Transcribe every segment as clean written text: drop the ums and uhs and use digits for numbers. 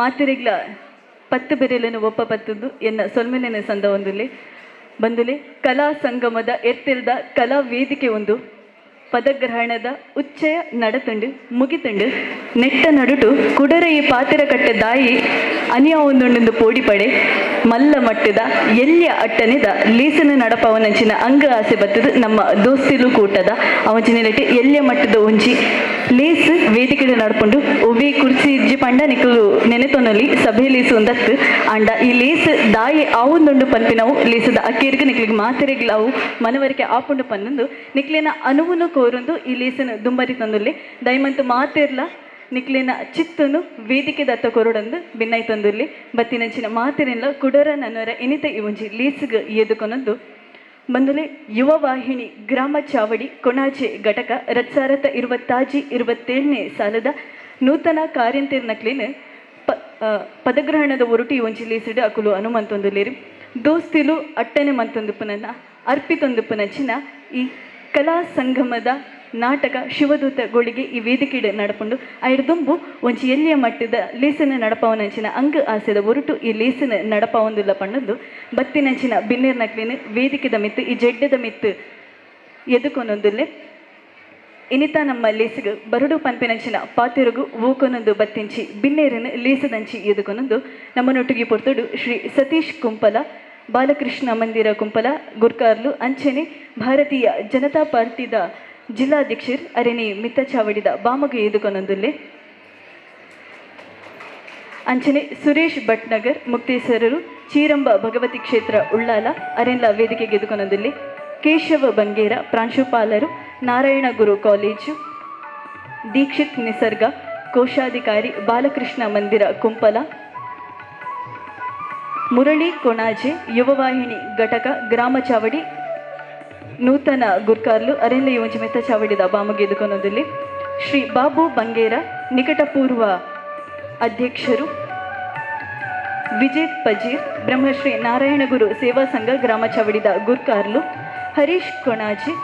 ಮಾತಿರಿಗ್ಲ ಪತ್ತು ಬೆರೆಯನ್ನು ಒಪ್ಪ ಪತ್ತದು ಎನ್ನ ಸೊಲ್ಮೆಲಿನ ಸಂದ ಒಂದುಲೆ ಬಂದುಲೆ ಕಲಾ ಸಂಗಮದ ಎತ್ತಿಲ್ದ ಕಲಾ ವೇದಿಕೆ ಒಂದು ಪದಗ್ರಹಣದ ಉಚ್ಚಯ ನಡತುಂಡು ಮುಗಿತುಂಡು ನೆಟ್ಟ ನಡುಟು ಕುಡರೆ ಈ ಪಾತಿರ ಕಟ್ಟ ದಾಯಿ ಅನಿಯ ಒಂದೊಂದು ಪೋಡಿ ಪಡೆ ಮಲ್ಲ ಮಟ್ಟದ ಎಲ್ಯ ಅಟ್ಟನೆದ ಲೀಸನ ನಡಪವನಂಚಿನ ಅಂಗ ಆಸೆ ಬತ್ತದು ನಮ್ಮ ದೋಸ್ತಿಲು ಕೂಟದ ಅವಚಿನಟ್ಟು ಎಲ್ಯ ಮಟ್ಟದ ಒಂಜಿ ಲೇಸ್ ವೇದಿಕೆ ನಡ್ಕೊಂಡು ಒವ್ವಿ ಕುರ್ಚಿ ಇಜ್ಜಿ ಪಂಡ ನಿಕ್ಕಲು ನೆನೆತೊನಲ್ಲಿ ಸಭೆ ಲೇಸು ಒಂದತ್ತು ಅಂಡ ಈ ಲೇಸ್ ದಾಯಿ ಆವೊಂದುಂಡು ಪನ್ಪಿನವು ಲೇಸದ ಅಕ್ಕೇರಿಗೆ ನಿಕ್ಲಿಗೆ ಮಾತೆರೆಗ್ಲ ಅವು ಮನವರಿಕೆ ಆಪುಂಡು ಪನ್ನೊಂದು ನಿಕ್ಲಿನ ಅನುವುನು ಕೋರೊಂದು ಈ ಲೇಸನ ದುಂಬರಿ ತಂದುಲ್ಲಿ ದಯಮಂತು ಮಾತಿರ್ಲ ನಿಕ್ಲಿನ ಚಿತ್ತನು ವೇದಿಕೆ ದತ್ತ ಕೊರಡಂದು ಬಿನ್ನೈ ತಂದುಲ್ಲಿ ಬತ್ತಿನಂಚಿನ ಮಾತಿರಲ್ಲ ಕುಡರ ನನ್ನರ ಇನಿತ ಇವಂಜಿ ಲೇಸ್ಗೆ ಎದುಕೊನೊಂದು ಬಂದುಲೆ ಯುವ ವಾಹಿನಿ ಗ್ರಾಮ ಚಾವಡಿ ಕೊಣಾಜೆ ಘಟಕ 2026-27ನೇ ಸಾಲದ ನೂತನ ಕಾರ್ಯಂತಿರ್ನಕ್ಲೇನು ಪದಗ್ರಹಣದ ಒರುಟಿ ಒಂಜಿ ಲೇಸಿಡು ಅಕುಲು ಅನುಮಂತೊಂದುಲೇರಿ ದೋಸ್ತಿಲು ಅಟ್ಟನೆ ಮಂತೊಂದುಪುನನ್ನ ಅರ್ಪಿತೊಂದುಪುನಂಚಿನ ಈ ಕಲಾ ಸಂಗಮದ ನಾಟಕ ಶಿವದೂತಗಳಿಗೆ ಈ ವೇದಿಕೆ ನಡಪುಂಡು ಐಡ್ದುಂಬು ಒಂಜಿ ಎಲ್ಲಿಯ ಮಟ್ಟದ ಲೇಸನ ನಡಪವನಂಚಿನ ಅಂಗ ಆಸೆದ ಒರುಟು ಈ ಲೇಸನ ನಡಪವೊಂದುಲ್ಲ ಪಣ್ಣದು ಬತ್ತಿನಂಚಿನ ಬಿನ್ನೇರ್ನಕ್ಲೇನು ವೇದಿಕೆದ ಮಿತ್ತು ಈ ಜಡ್ಡದ ಮಿತ್ತು ಎದುಕೊನೊಂದುಲ್ಲೆ ಇನಿತ ನಮ್ಮ ಲೇಸಿಗೆ ಬರಡು ಪಂಪಿನಂಚಿನ ಪಾತಿರುಗು ಊಕೊನೊಂದು ಬತ್ತಿಂಚಿ ಬಿನ್ನೇರಿನ ಲೇಸದಂಚಿ ಎದುಕೊನೊಂದು ನಮ್ಮನೊಟ್ಟಿಗೆ ಪೊರ್ತುಡು ಶ್ರೀ ಸತೀಶ್ ಕುಂಪಲ ಬಾಲಕೃಷ್ಣ ಮಂದಿರ ಕುಂಪಲ ಗುರ್ಕಾರ್ಲು ಅಂಚನೆ ಭಾರತೀಯ ಜನತಾ ಪಾರ್ಟಿದ ಜಿಲ್ಲಾಧ್ಯಕ್ಷರು ಅರೆನಿ ಮಿತ್ತ ಚಾವಡಿದ ಬಾಮಗ ಎದುಕೊನೊಂದುಲ್ಲೆ ಅಂಚನೆ ಸುರೇಶ್ ಭಟ್ನಗರ್ ಮುಕ್ತೇಶ್ವರರು ಚೀರಂಬ ಭಗವತಿ ಕ್ಷೇತ್ರ ಉಳ್ಳಾಲ ಅರೆನ್ಲ ವೇದಿಕೆಗೆ ಎದುಕೊನೊಂದುಲ್ಲೆ ಕೇಶವ ಬಂಗೇರ ಪ್ರಾಂಶುಪಾಲರು ನಾರಾಯಣ ಗುರು ಕಾಲೇಜು ದೀಕ್ಷಿತ್ ನಿಸರ್ಗ ಕೋಶಾಧಿಕಾರಿ ಬಾಲಕೃಷ್ಣ ಮಂದಿರ ಕುಂಪಲ ಮುರಳಿ ಕೊಣಾಜೆ ಯುವವಾಹಿನಿ ಘಟಕ ಗ್ರಾಮ ಚಾವಡಿ ನೂತನ ಗುರ್ಕಾರ್ಲು ಅರೆಲ್ಲ ಯೋಂಜಿ ಮೆತ್ತ ಚಾವಡಿದ ಬಾಮಗೆ ಎದುಕೊನೊಂದಲ್ಲಿ ಶ್ರೀ ಬಾಬು ಬಂಗೇರ ನಿಕಟಪೂರ್ವ ಅಧ್ಯಕ್ಷರು ವಿಜಯ್ ಪಜೀರ್ ಬ್ರಹ್ಮಶ್ರೀ ನಾರಾಯಣಗುರು ಸೇವಾ ಸಂಘ ಗ್ರಾಮ ಚಾವಡಿದ ಗುರ್ಕಾರ್ಲು ಹರೀಶ್ ಕೊಣಾಜಿ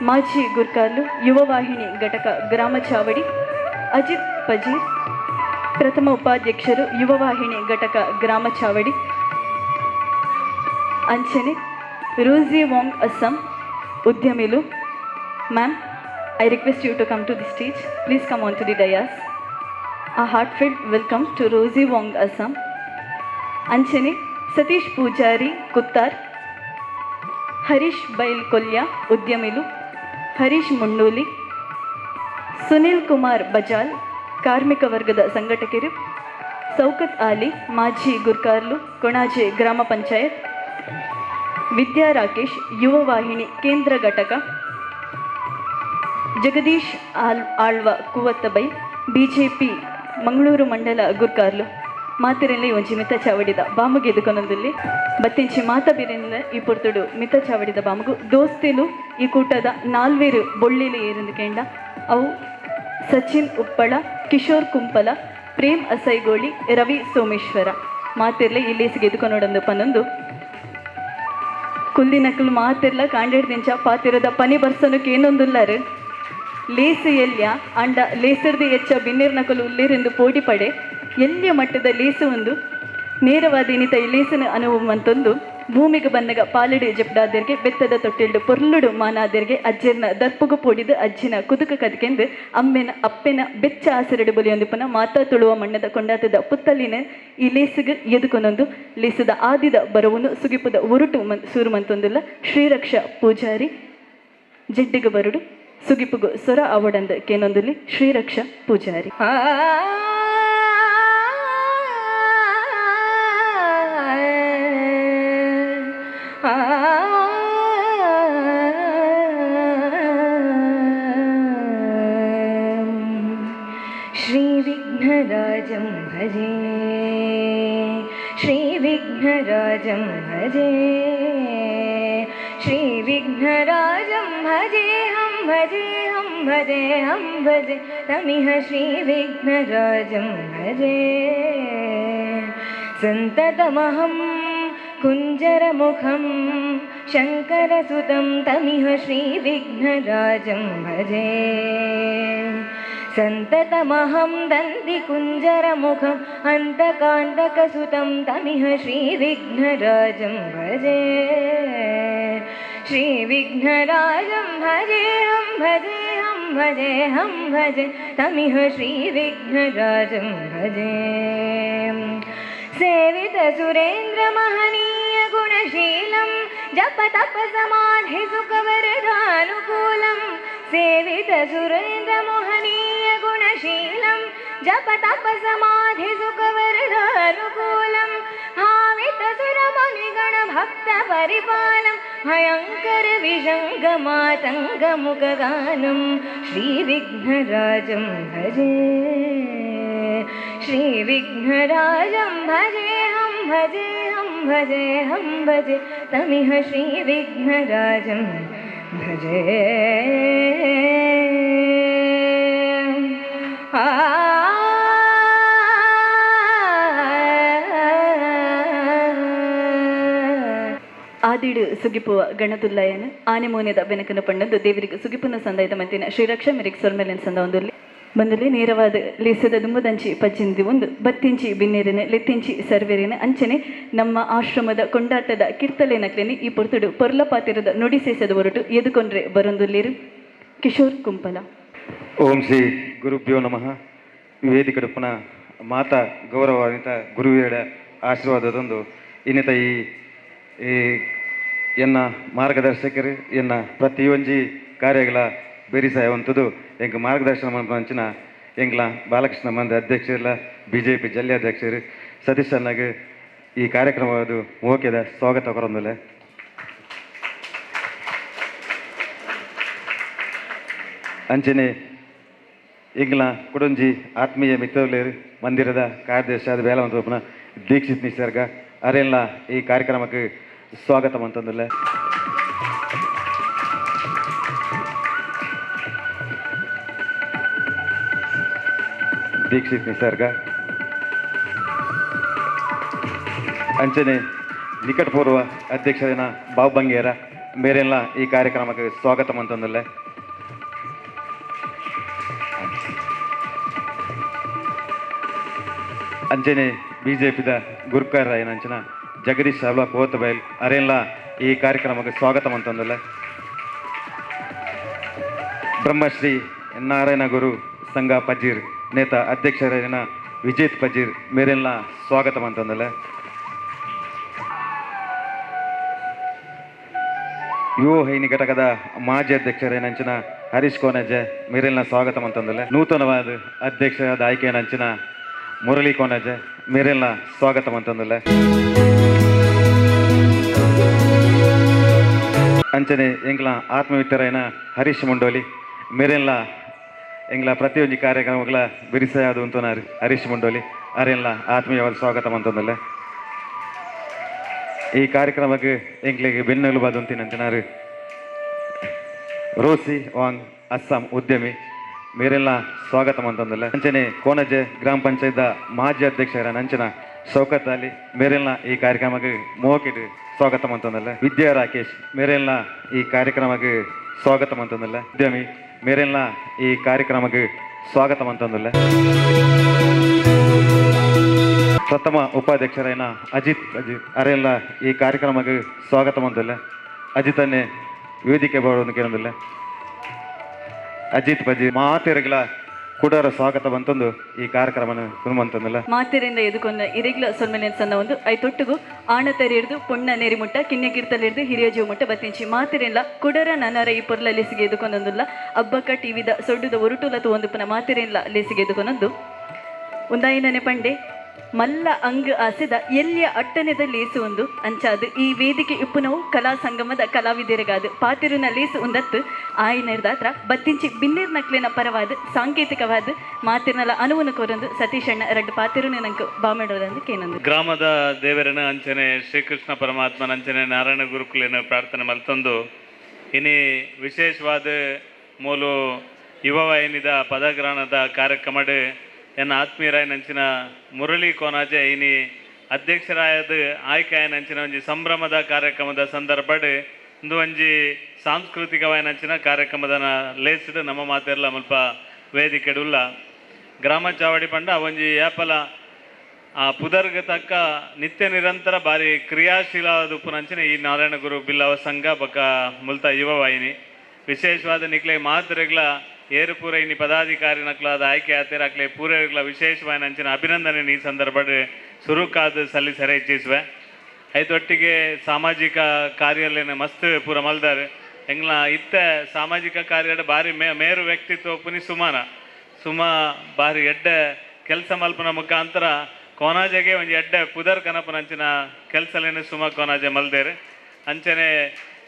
ಮಾಜಿ ಗುರ್ಕಾರ್ಲು ಯುವವಾಹಿನಿ ಘಟಕ ಗ್ರಾಮ ಚಾವಡಿ ಅಜಿತ್ ಪಜೀರ್ ಪ್ರಥಮ ಉಪಾಧ್ಯಕ್ಷರು ಯುವವಾಹಿನಿ ಘಟಕ ಗ್ರಾಮ ಚಾವಡಿ ಅಂಚನೆ ರೋಸಿ ವಾಂಗ್ ಅಸ್ಸಾಂ ಉದ್ಯಮಿಲು ma'am I request you to come to the stage. Please come on to the dais. A heartfelt welcome to Rosie Wong Assam. ಅಂಚನೆ ಸತೀಶ್ ಪೂಜಾರಿ ಕುತ್ತಾರ್ ಹರೀಶ್ ಬೈಲ್ ಕೊಲ್ಯ ಉದ್ಯಮಿಲು ಹರೀಶ್ ಮುಣ್ಣೂಲಿ ಸುನಿಲ್ ಕುಮಾರ್ ಬಜಾಲ್ ಕಾರ್ಮಿಕ ವರ್ಗದ ಸಂಘಟಕರು ಸೌಕತ್ ಆಲಿ ಮಾಜಿ ಗುರ್ಕಾರ್ಲು ಕೊಣಾಜೆ ಗ್ರಾಮ ಪಂಚಾಯತ್ ವಿದ್ಯಾ ರಾಕೇಶ್ ಯುವವಾಹಿನಿ ಕೇಂದ್ರ ಘಟಕ ಜಗದೀಶ್ ಆಳ್ವ ಕುವತ್ತಬೈ ಬಿಜೆಪಿ ಮಂಗಳೂರು ಮಂಡಲ ಗುರ್ಕಾರ್ಲು ಮಾತಿರಲ್ಲಿ ಒಂಜಿ ಮಿತ್ತ ಚಾವಡಿದ ಬಾಮುಗೆ ಎದುಕೊನೊಂದಲ್ಲಿ ಬತ್ತಿಂಚಿ ಮಾತ ಬಿರಿನಿಂದ ಈ ಪೊರ್ತುಡು ಮಿತ್ತ ಚಾವಡಿದ ಬಾಮುಗು ದೋಸ್ತಿಲು ಈ ಕೂಟದ ನಾಲ್ವೇರು ಬೊಳ್ಳಿಲಿ ಏರಿಂದು ಕೇಂಡ ಅವು ಸಚಿನ್ ಉಪ್ಪಳ ಕಿಶೋರ್ ಕುಂಪಲ ಪ್ರೇಮ್ ಅಸೈಗೋಳಿ ರವಿ ಸೋಮೇಶ್ವರ ಮಾತಿರ್ಲೆ ಈ ಲೇಸಿಗೆ ಎದುಕೊನೊಡೊಂದು ಪನ್ನೊಂದು ಕುಲ್ಲಿನಕಲು ಮಾತಿರ್ಲ ಕಾಂಡೇಡ್ದಿಂಚ ಪಾತಿರದ ಪನಿ ಬರ್ಸನಕ್ಕೆ ಏನೊಂದುಲ್ಲಾರು ಲೇಸು ಎಲ್ಯ ಅಂಡ ಲೇಸರ್ದು ಎಚ್ಚ ಬಿನ್ನೇರ್ನಕಲು ಉಲ್ಲೇರೆಂದು ಪೋಡಿ ಪಡೆ ಎಲ್ಲಿಯ ಮಟ್ಟದ ಲೇಸು ಒಂದು ನೇರವಾದ ಇನಿತ ಈ ಲೇಸನ ಅನುಭವ ಅಂತೊಂದು ಭೂಮಿಗೆ ಬಂದಾಗ ಪಾಲಡಿ ಜಪ್ಡಾದರಿಗೆ ಬೆತ್ತದ ತೊಟ್ಟಿಲ್ಡು ಪೊರ್ಲುಡು ಮಾನಾದರಿಗೆ ಅಜ್ಜರ್ನ ದರ್ಪುಗು ಪೋಡಿದು ಅಜ್ಜಿನ ಕುದುಕ ಕದ್ಕೆಂದು ಅಪ್ಪೆನ ಬೆಚ್ಚ ಆಸರಡು ಬಲಿಯೊಂದು ಪುನಃ ಮಾತಾ ತುಳುವ ಮಣ್ಣದ ಕೊಂಡಾತದ ಪುತ್ತಲಿನ ಈ ಲೇಸಿಗೆ ಎದುಕೊನೊಂದು ಲೇಸದ ಆದಿದ ಬರವನು ಸುಗಿಪುದ ಒರುಟು ಸೂರು ಮಂತೊಂದುಲ್ಲ ಶ್ರೀರಕ್ಷ ಪೂಜಾರಿ ಜಡ್ಡಿಗೆ ಬರುಡು ಸುಗಿಪುಗು ಸೊರ ಅವಡಂದ ಕೇನೊಂದುಲಿ ಶ್ರೀರಕ್ಷ ಪೂಜಾರಿ श्रीविघ्नराजं भजे श्रीविघ्नराजं भजे श्रीविघ्नराजं भजेऽहं भजेऽहं भजेऽहं भजे तमिह श्रीविघ्नराजं भजे सन्ततमहं कुञ्जरमुखं शङ्करसुतं तमिह श्रीविघ्नराजं भजे सन्ततमहं दन्तिकुञ्जरमुखम् अन्तकान्तकसुतं तमिह श्रीविघ्नराजं भजे श्रीविघ्नराजं भजेऽहं भजेऽहं भजेऽहं भजे तमिह श्रीविघ्नराजं भजे सेवितसुरेन्द्रमहनीयगुणशीलं जपतपसमाधिसुखवरदानुकूलं सेवितसुरेन्द्रमोहनीयगुणशीलं जपतपसमाधिसुखवरदानुकूलं भावितसुरमुनिगणभक्तपरिपालं भयङ्करविशङ्गमातङ्गमुखगानं श्रीविघ्नराजं भजे श्रीविघ्नराजं भजेऽहं भजेऽहं भजेऽहं भजे तमिह श्रीविघ्नराजं भजे ಆದಿಡು ಸುಗಿಪುವ ಗಣದುಲ್ಲಯನ ಆನೆ ಮೋನೆದ ಬೆನಕನ ಪಣ್ಣದು ದೇವರಿಗೆ ಸುಗಿಪುನ ಸಂದಾಯದ ಮಂತಿನ ಶ್ರೀರಕ್ಷ ಮೆರಿಕ್ ಸೊರ್ಮೆಲಿನ ಸಂದ ಒಂದಲ್ಲಿ ಬಂದಲ್ಲಿ ನೇರವಾದ ಲೇಸದ ದುಂಬದಂಚಿ ಪಜ್ಜಿಂದಿ ಒಂದು ಬತ್ತಿಂಚಿ ಬಿನ್ನೇರಿನ ಲೆತ್ತಿಂಚಿ ಸರ್ವೇರಿನ ಅಂಚನೆ ನಮ್ಮ ಆಶ್ರಮದ ಕೊಂಡಾಟದ ಕಿರ್ತಲೇನಕ್ಲೇನೆ ಈ ಪೊರ್ತುಡು ಪೊರ್ಲಪಾತಿರದ ನುಡಿಸೇಸದ ಹೊರಟು ಎದುಕೊಂಡ್ರೆ ಬರೊಂದುಲ್ಲೇರು ಕಿಶೋರ್ ಕುಂಪಲ. ಓಂ ಶ್ರೀ ಗುರುಭ್ಯೋ ನಮಃ. ವೇದಿಕಡುಪ್ಪನ ಮಾತಾ ಗೌರವಾನ್ವಿತ ಗುರುವಿಯರ ಆಶೀರ್ವಾದದೊಂದು ಇನ್ನಿತ ಈ ಎನ್ನ ಮಾರ್ಗದರ್ಶಕರು ಎನ್ನ ಪ್ರತಿಯೊಂಜಿ ಕಾರ್ಯಗಳ ಬೇರಿಸಾಯವಂಥದ್ದು ಎಂಗೆ ಮಾರ್ಗದರ್ಶನ ಮಂಚಿನ ಎಂಗ್ಲ ಬಾಲಕೃಷ್ಣ ಮಂದಿ ಅಧ್ಯಕ್ಷರೆಲ್ಲ BJP ಜಿಲ್ಲೆ ಅಧ್ಯಕ್ಷರು ಸತೀಶ್ ಅಣ್ಣಗೆ ಈ ಕಾರ್ಯಕ್ರಮದು ಓಕೆದ ಸ್ವಾಗತ ಕೊರೊಂದುಲೆ. ಅಂಚನೆ ಎಂಗ್ಲ ಕುಡೊಂಜಿ ಆತ್ಮೀಯ ಮಿತ್ರರು ಮಂದಿರದ ಕಾರ್ಯದರ್ಶಿ ಆದ ಬೇಲವಂತ ದೀಕ್ಷಿತ್ ನಿಸರ್ಗ ಅರೆಲ್ಲ ಈ ಕಾರ್ಯಕ್ರಮಕ್ಕೆ ಸ್ವಾಗತ ಅಂತಂದಿಲ್ಲ. ದೀಕ್ಷಿತ್ ನಿಸರ್ಗ ಅಂಚನೆ ನಿಕಟಪೂರ್ವ ಅಧ್ಯಕ್ಷರಿನ ಬಾಬು ಬಂಗೇರ ಮೇರೆಲ್ಲ ಈ ಕಾರ್ಯಕ್ರಮಕ್ಕೆ ಸ್ವಾಗತ ಅಂತಂದಿಲ್ಲ. ಅಂಚನೆ BJPದ ಗುರುಕಾರ ಏನಂಚನ ಜಗದೀಶ್ ಸಾವ್ಲಾ ಕೋತಬೈಲ್ ಅರೆಲ್ಲ ಈ ಕಾರ್ಯಕ್ರಮಕ್ಕೆ ಸ್ವಾಗತ ಅಂತಂದಿಲ್ಲ. ಬ್ರಹ್ಮಶ್ರೀ ನಾರಾಯಣ ಗುರು ಸಂಘ ಪಜೀರ್ ನೇತ ಅಧ್ಯಕ್ಷರಿನ ವಿಜೇತ್ ಪಜೀರ್ ಮೇರೆಲ್ಲ ಸ್ವಾಗತ ಅಂತಂದಿಲ್ಲ. ಯುವ ಹೈನಿ ಘಟಕದ ಮಾಜಿ ಅಧ್ಯಕ್ಷರೇನಂಚಿನ ಹರೀಶ್ ಕೋನಜೆ ಮೇರೆಲ್ಲ ಸ್ವಾಗತ ಅಂತಂದಿಲ್ಲ. ನೂತನವಾದ ಅಧ್ಯಕ್ಷರಾದ ಆಯ್ಕೆಯನಂಚಿನ ಮುರಳಿ ಕೋನಜೆ ಮೇರೆಲ್ಲ ಸ್ವಾಗತ ಅಂತಂದಿಲ್ಲ. ಅಂಚನೆ ಎಂಗ್ಲ ಆತ್ಮವಿತ್ತರೈನ ಹರೀಶ್ ಮುಂಡೋಲಿ ಮೇರೆಲ್ಲ ಎಂಗ್ಲ ಪ್ರತಿಯೊಂದು ಕಾರ್ಯಕ್ರಮಗಳ ಬಿರಿಸಾಯದು ಅಂತನಾರು ಹರೀಶ್ ಮುಂಡೋಲಿ ಅರೆಲ್ಲ ಆತ್ಮೀಯವಾದ ಸ್ವಾಗತ ಅಂತಂದಿಲ್ಲ. ಈ ಕಾರ್ಯಕ್ರಮಕ್ಕೆ ಎಂಗ್ಲಿಗೆ ಬೆನ್ನೆಲುಬಾದು ಅಂತಿನಂತಿನಾರು ರೋಸಿ ವಾಂಗ್ ಅಸ್ಸಾಂ ಉದ್ಯಮಿ ಮೇರೆಲ್ಲ ಸ್ವಾಗತ ಅಂತಂದಿಲ್ಲ. ಅಂಚನೆ ಕೋನಜೆ ಗ್ರಾಮ ಪಂಚಾಯತ್ ಮಾಜಿ ಅಧ್ಯಕ್ಷರ ನಂಚನ ಶೌಕತ್ ಅಲಿ ಮೇರೆಲ್ಲ ಈ ಕಾರ್ಯಕ್ರಮಕ್ಕೆ ಮೋಕಿಟ್ ಸ್ವಾಗತ ಅಂತಂದಿಲ್ಲ. ವಿದ್ಯಾ ರಾಕೇಶ್ ಮೇರೆಲ್ಲ ಈ ಕಾರ್ಯಕ್ರಮಕ್ಕೆ ಸ್ವಾಗತ ಅಂತಂದಿಲ್ಲ. ಉದ್ಯಮಿ ಮೇರೆಲ್ಲ ಈ ಕಾರ್ಯಕ್ರಮಕ್ಕೆ ಸ್ವಾಗತ ಅಂತಂದಿಲ್ಲ. ಪ್ರಥಮ ಉಪಾಧ್ಯಕ್ಷರೈನ ಅಜಿತ್ ಅರೆಲ್ಲ ಈ ಕಾರ್ಯಕ್ರಮಕ್ಕೆ ಸ್ವಾಗತ ಅಂತಂದಿಲ್ಲ. ಅಜಿತನ್ನೇ ವೇದಿಕೆ ಬರೋದು ಕೇಳೋದಿಲ್ಲ. ಅಜಿತ್ ಬಜಿ ಮಾತೆರೆಗಳ ಕುಡರ ಸ್ವಾಗತ ಬಂತಂದು ಈ ಕಾರ್ಯಕ್ರಮನ ಕುರುಮಂತಂದಿಲ್ಲ. ಮಾತೆರೆಯಿಂದ ಎದುಕೊಂಡ ಇರೆಗ್ಲ ಸೊಲ್ಮೆಲಿನ ಸಂದ ಒಂದು ಐತೊಟ್ಟಿಗೂ ಆಣ ತೆರೆಯಿಡ್ದು ಪುಣ್ಣ ನೇರಿಮುಟ್ಟ ಕಿನ್ಯಗಿರ್ತಲಿರ್ದು ಹಿರಿಯ ಜೀವ ಮುಟ್ಟ ಬತ್ತಿಂಚಿ ಮಾತೆರೆಲ್ಲ ಕುಡರ ನನ್ನರ ಈ ಪೊರ್ಲ ಲೆಸಿಗೆ ಎದುಕೊಂದೊಂದುಲ್ಲ. ಅಬ್ಬಕ್ಕ ಟಿವಿದ ಸೊಡ್ಡುದ ಉರುಟುಲತು ಒಂದು ಪುನ ಮಾತೆರೆಲ್ಲ ಲೆಸಿಗೆ ಎದುಕೊಂದೊಂದು ಒಂದಾಯಿನನೆ ಪಂಡೆ ಮಲ್ಲ ಅಂಗ್ ಆಸೆದ ಎಲ್ಲಿಯ ಅಟ್ಟನೆದ ಲೇಸು ಒಂದು ಅಂಚಾದು ಈ ವೇದಿಕೆ ಇಪ್ಪುನವು ಕಲಾ ಸಂಗಮದ ಕಲಾವಿದರಿಗಾದು ಪಾತಿರುನ ಲೇಸು ಒಂದತ್ತು ಆಯ್ನರ್ದಾತ್ರ ಬತ್ತಿಂಚಿ ಬಿನ್ನೇರ್ ನಕ್ಲಿನ ಪರವಾದ ಸಾಂಕೇತಿಕವಾದ ಮಾತಿರ್ನಲ ಅನುವನು ಕೋರೊಂದು ಸತೀಶಣ್ಣ ಎರಡು ಪಾತಿರುನ ನಂಗೆ ಬಾಮೆಡೋದಂದು ಕೇನೊಂದು ಗ್ರಾಮದ ದೇವರನ ಅಂಚನೆ ಶ್ರೀಕೃಷ್ಣ ಪರಮಾತ್ಮನ ಅಂಚನೆ ನಾರಾಯಣ ಗುರುಕುಲಿನ ಪ್ರಾರ್ಥನೆ ಮಲ್ತೊಂದು ಇನಿ ವಿಶೇಷವಾದ ಮೂಲು ಯುವವಾಹಿನಿದ ಪದಗ್ರಹಣದ ಕಾರ್ಯಕ್ರಮಡ್ ಎನ್ನ ಆತ್ಮೀಯರಾಯನಂಚಿನ ಮುರಳಿ ಕೋನಾಜೆ ಇನಿ ಅಧ್ಯಕ್ಷರಾಯದ ಆಯ್ಕೆಯಾಯನಂಚಿನ ಒಂಜಿ ಸಂಭ್ರಮದ ಕಾರ್ಯಕ್ರಮದ ಸಂದರ್ಭಡ್ ಇಂದು ಒಂಜಿ ಸಾಂಸ್ಕೃತಿಕವಾಯನಂಚಿನ ಕಾರ್ಯಕ್ರಮದ ಲೇಸಿಡ್ ನಮ್ಮ ಮಾತೆರ್ಲ ಮುಲ್ಪ ವೇದಿಕೆಡುಲ್ಲ ಗ್ರಾಮ ಚಾವಡಿ ಪಂಡ ಒಂಜಿ ಏಪಲ ಆ ಪುದರ್ಗ ತಕ್ಕ ನಿತ್ಯ ನಿರಂತರ ಬಾರಿ ಕ್ರಿಯಾಶೀಲ ಉಪ್ಪುನಂಚಿನ ಈ ನಾರಾಯಣ ಗುರು ಬಿಲ್ಲವ ಸಂಘ ಬೊಕ್ಕ ಮುಲ್ತ ಯುವವಾಹಿನಿ ವಿಶೇಷವಾದ ನಿಕ್ಲೆ ಮಾತರೆಗ್ಲ ಏರು ಪೂರ ಇನಿ ಪದಾಧಿಕಾರಿ ನಕ್ಲಾದ ಆಯ್ಕೆ ಆತೇರ ಅಕ್ಲೆ ಪೂರೈಗ್ಲ ವಿಶೇಷವಾದ ಅಂಚಿನ ಅಭಿನಂದನೆ ಈ ಸಂದರ್ಭಡ್ ಸುರುಕಾದ ಸಲ್ಲಿಸರೆ ಇಚ್ಛಿಸುವೆ ಐತೊಟ್ಟಿಗೆ ಸಾಮಾಜಿಕ ಕಾರ್ಯಾಲಯನ ಮಸ್ತ್ ಪೂರ ಮಲ್ದಾರೆ ಎಂಗ್ಲ ಇತ್ತ ಸಾಮಾಜಿಕ ಕಾರ್ಯದ ಬಾರಿ ಮೇರು ವ್ಯಕ್ತಿತ್ವ ಪುನಿ ಸುಮಾ ಬಾರಿ ಎಡ್ಡ ಕೆಲಸ ಮಲ್ಪನ ಮುಖಾಂತರ ಕೋನಾಜೆಗೆ ಒಂದು ಎಡ್ಡ ಪುದರ್ ಕನಪನಂಚಿನ ಕೆಲಸಲೇನು ಸುಮ ಕೋನಾಜೆ ಮಲ್ದೇರು ಅಂಚನೆ